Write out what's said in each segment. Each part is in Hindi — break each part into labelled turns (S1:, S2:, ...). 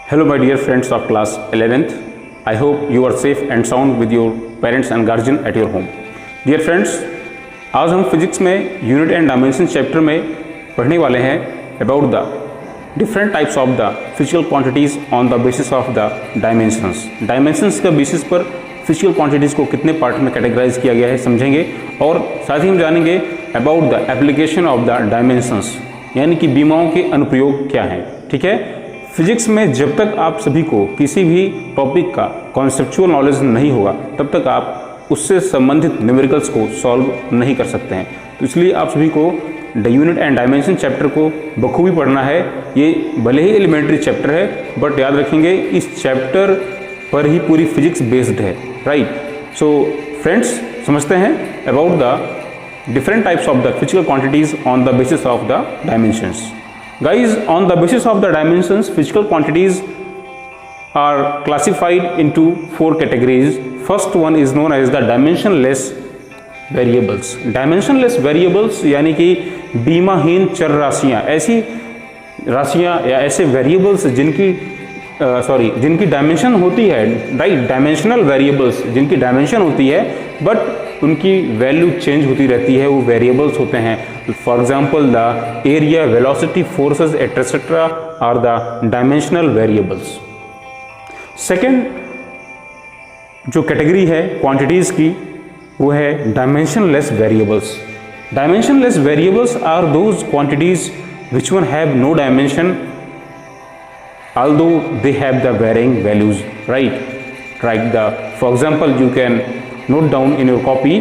S1: Hello my dear friends of class 11th. I hope you are safe and sound with your parents and guardian at your home. Dear friends, आज हम फिजिक्स में यूनिट एंड डायमेंशन चैप्टर में पढ़ने वाले हैं about the different types of the physical quantities on the basis of the dimensions. Dimensions का बेसिस पर फिजिकल क्वांटिटीज़ को कितने पार्ट में कैटेगराइज किया गया है समझेंगे, और साथ ही हम जानेंगे about the application of the dimensions, यानी कि बीमाओं के अनुप्रयोग क्या हैं। ठीक है, फिजिक्स में जब तक आप सभी को किसी भी टॉपिक का कॉन्सेप्चुअल नॉलेज नहीं होगा तब तक आप उससे संबंधित न्यूमेरिकल्स को सॉल्व नहीं कर सकते हैं। तो इसलिए आप सभी को the unit and dimension chapter को बखूबी पढ़ना है। ये भले ही एलिमेंट्री चैप्टर है, बट याद रखेंगे इस चैप्टर पर ही पूरी फिजिक्स बेस्ड है, राइट। सो फ्रेंड्स, समझते हैं about the different types of the physical quantities on the basis of the dimensions. Guys, on the basis of the dimensions, physical quantities are classified into 4 categories. First one is known as the dimensionless variables. Dimensionless variables यानी कि बीमाहीन चर राशियाँ, ऐसी राशियाँ या ऐसे वेरिएबल्स जिनकी डायमेंशन होती है, राइट, डायमेंशनल वेरिएबल्स जिनकी डायमेंशन होती है बट उनकी वैल्यू चेंज होती रहती है, वो वेरिएबल्स होते हैं। For example the area, velocity, forces etcetera are the dimensional variables. Second जो कैटेगरी है क्वांटिटीज की वो है dimensionless variables. Dimensionless variables are those quantities which one have no dimension although they have the varying values, right. For example, you can note down in your copy,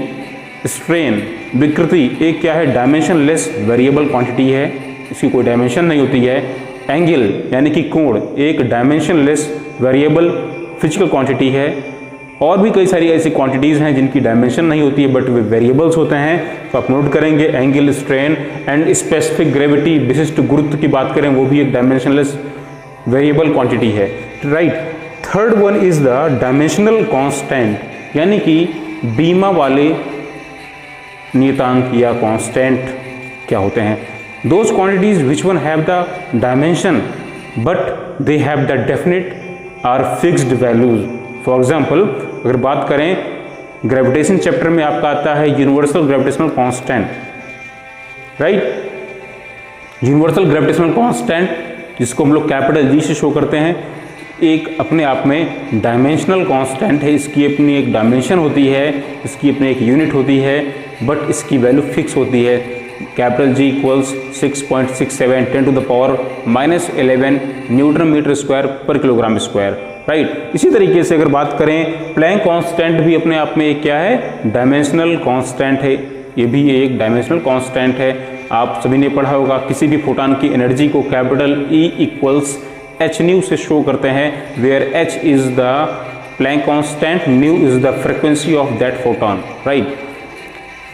S1: strain, विकृति एक क्या है, डायमेंशनलेस वेरिएबल क्वांटिटी है, इसकी कोई डायमेंशन नहीं होती है। एंगल यानी कि कोण एक डायमेंशनलेस वेरिएबल फिजिकल क्वांटिटी है। और भी कई सारी ऐसी क्वांटिटीज़ हैं जिनकी डायमेंशन नहीं होती है बट वे वेरिएबल्स होते हैं। तो आप नोट करेंगे angle, strain and specific gravity, विशिष्ट गुरुत्व की बात करें वो भी एक डायमेंशनलेस वेरिएबल क्वांटिटी है, right. Third one is the dimensional constant, यानी कि बीमा वाले नियतांक या कांस्टेंट क्या होते हैं, those quantities which one have the dimension but they have the definite are fixed values. For example, अगर बात करें ग्रेविटेशन चैप्टर में आपका आता है universal gravitational constant, right. Universal gravitational constant जिसको हम लोग कैपिटल जी से शो करते हैं, एक अपने आप में डायमेंशनल कांस्टेंट है। इसकी अपनी एक डायमेंशन होती है, इसकी अपनी एक यूनिट होती है, बट इसकी वैल्यू फिक्स होती है। Capital G equals 6.67 10⁻⁻11 newton metre square पर किलोग्राम स्क्वायर, राइट। इसी तरीके से अगर बात करें प्लैंक कांस्टेंट भी अपने आप में एक क्या है, डायमेंशनल कांस्टेंट है। ये भी एक डायमेंशनल कांस्टेंट है। आप सभी ने पढ़ा होगा किसी भी फोटॉन की एनर्जी को capital E equals H nu से शो करते हैं, where H is the Planck constant, nu is the frequency of that photon, right.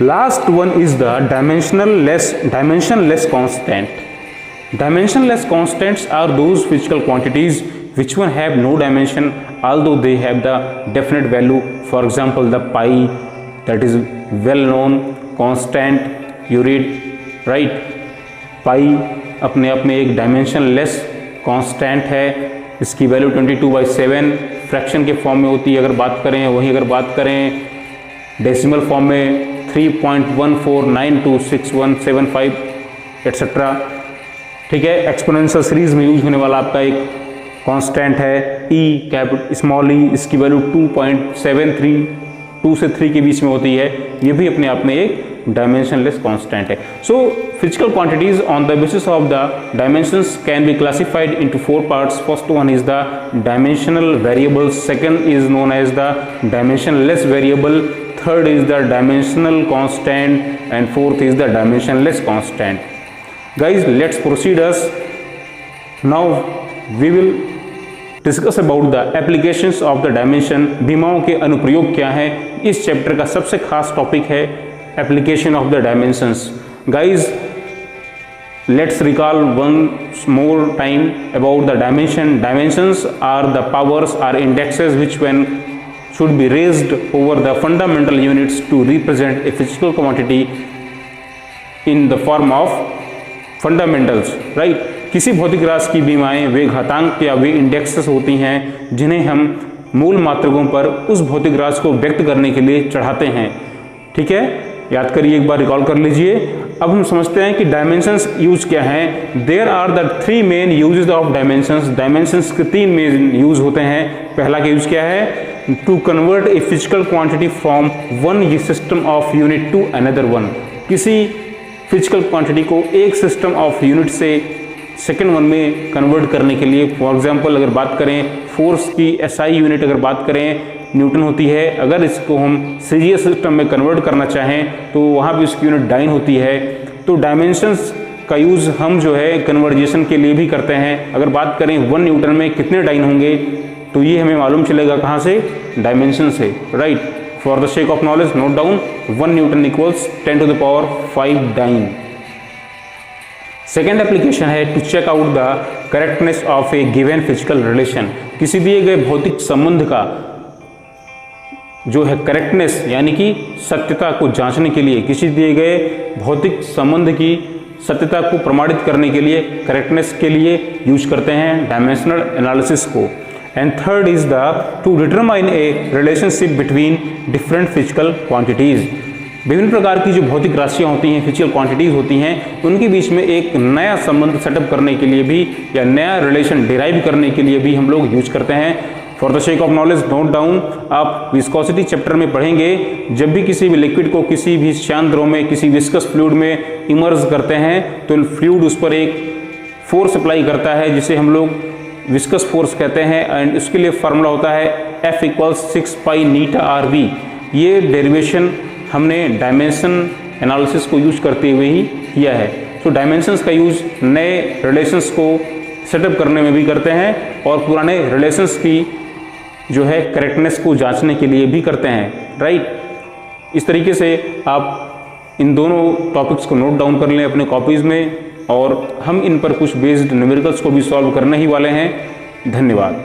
S1: Last one is the dimensionless constant. Dimensionless constants are those physical quantities which one have no dimension although they have the definite value. For example, the pi, that is well known constant, you read, right. pi अपने आप में एक डायमेंशनलेस कांस्टेंट है, इसकी वैल्यू 22/7 फ्रैक्शन के फॉर्म में होती है अगर बात करें। वहीं अगर बात करें डेसिमल फॉर्म में 3.14926175 एटसेट्रा, ठीक है। एक्सपोनेंशियल सीरीज में यूज होने वाला आपका एक कांस्टेंट है E, कैपिटल स्मॉल e, इसकी वैल्यू 2.73, 2 से 3 के बीच में होती है। ये भी अपने आप में एक डायमेंशनलेस कांस्टेंट है। So physical quantities on the basis of the dimensions can be classified into 4 parts. First one is the dimensional variable, second is known as the dimensionless variable, third is the dimensional constant and fourth is the dimensionless constant. Guys, let's proceed us now we will discuss about the applications of the dimension. बीमाओं के अनुप्रयोग क्या हैं, इस चैप्टर का सबसे खास टॉपिक है application of the dimensions. Guys, let's recall once more time about the dimension. Dimensions are the powers are indexes which when should be raised over the fundamental units to represent a physical quantity in the form of fundamentals, right. किसी भौतिक राशि की विमाएँ वे घातांक या वे इंडेक्सेस होती हैं जिन्हें हम मूल मात्रकों पर उस भौतिक राशि को व्यक्त करने के लिए चढ़ाते हैं। ठीक है, याद करिए, एक बार रिकॉल कर लीजिए। अब हम समझते हैं कि डायमेंशंस यूज क्या हैं। There are the 3 main uses of dimensions. Dimensions के 3 मेन यूज होते हैं। पहला का यूज क्या है? To convert a physical quantity from one system of unit to another one. किसी फिजिकल क्वांटिटी को एक सिस्टम ऑफ यूनिट से सेकेंड वन में कन्वर्ट करने के लिए, फॉर एग्जाम्पल अगर बात करें फोर्स की SI यूनिट अगर बात करें न्यूटन होती है, अगर इसको हम सीजीएस सिस्टम में कन्वर्ट करना चाहें तो वहाँ भी उसकी यूनिट डाइन होती है। तो डायमेंशंस का यूज़ हम जो है कन्वर्जेशन के लिए भी करते हैं। अगर बात करें 1 न्यूटन में कितने डाइन होंगे तो ये हमें मालूम चलेगा कहाँ से? डायमेंशन से, right. For the sake of knowledge note down 1 newton equals 10⁵ dyne. Second application है to check out the correctness of a given physical relation. किसी दिए गए भौतिक संबंध का जो है करेक्टनेस यानी कि सत्यता को जांचने के लिए, किसी दिए गए भौतिक संबंध की सत्यता को प्रमाणित करने के लिए, करेक्टनेस के लिए यूज करते हैं डायमेंशनल एनालिसिस को। And third is the two determine A relationship between different physical quantities. विभिन्न प्रकार की जो भौतिक राशियाँ होती हैं, फिजिकल क्वांटिटीज होती हैं, उनके बीच में एक नया संबंध सेटअप करने के लिए भी या नया रिलेशन डिराइव करने के लिए भी हम लोग यूज करते हैं। For the sake of knowledge note down, आप विस्कोसिटी चैप्टर में पढ़ेंगे, जब भी किसी भी लिक्विड को किसी भी शांत द्रव में, किसी विस्कस फ्लूइड में इमर्ज करते हैं तो फ्लूइड उस पर एक फोर्स अप्लाई करता है जिसे हम लोग विस्कस फोर्स कहते हैं। एंड उसके लिए फार्मूला होता है F = 6π∗RV। ये डेरिवेशन हमने डायमेंशन एनालिसिस को यूज करते हुए ही किया है। तो डायमेंशंस का यूज नए रिलेशंस को सेटअप करने में भी करते हैं और पुराने रिलेशंस की जो है करेक्टनेस को जांचने के लिए भी करते हैं, राइट। इस तरीके से आप इन दोनों टॉपिक्स को नोट डाउन कर लें अपने कॉपीज़ में, और हम इन पर कुछ बेस्ड न्यूमेरिकल्स को भी सॉल्व करने ही वाले हैं। धन्यवाद।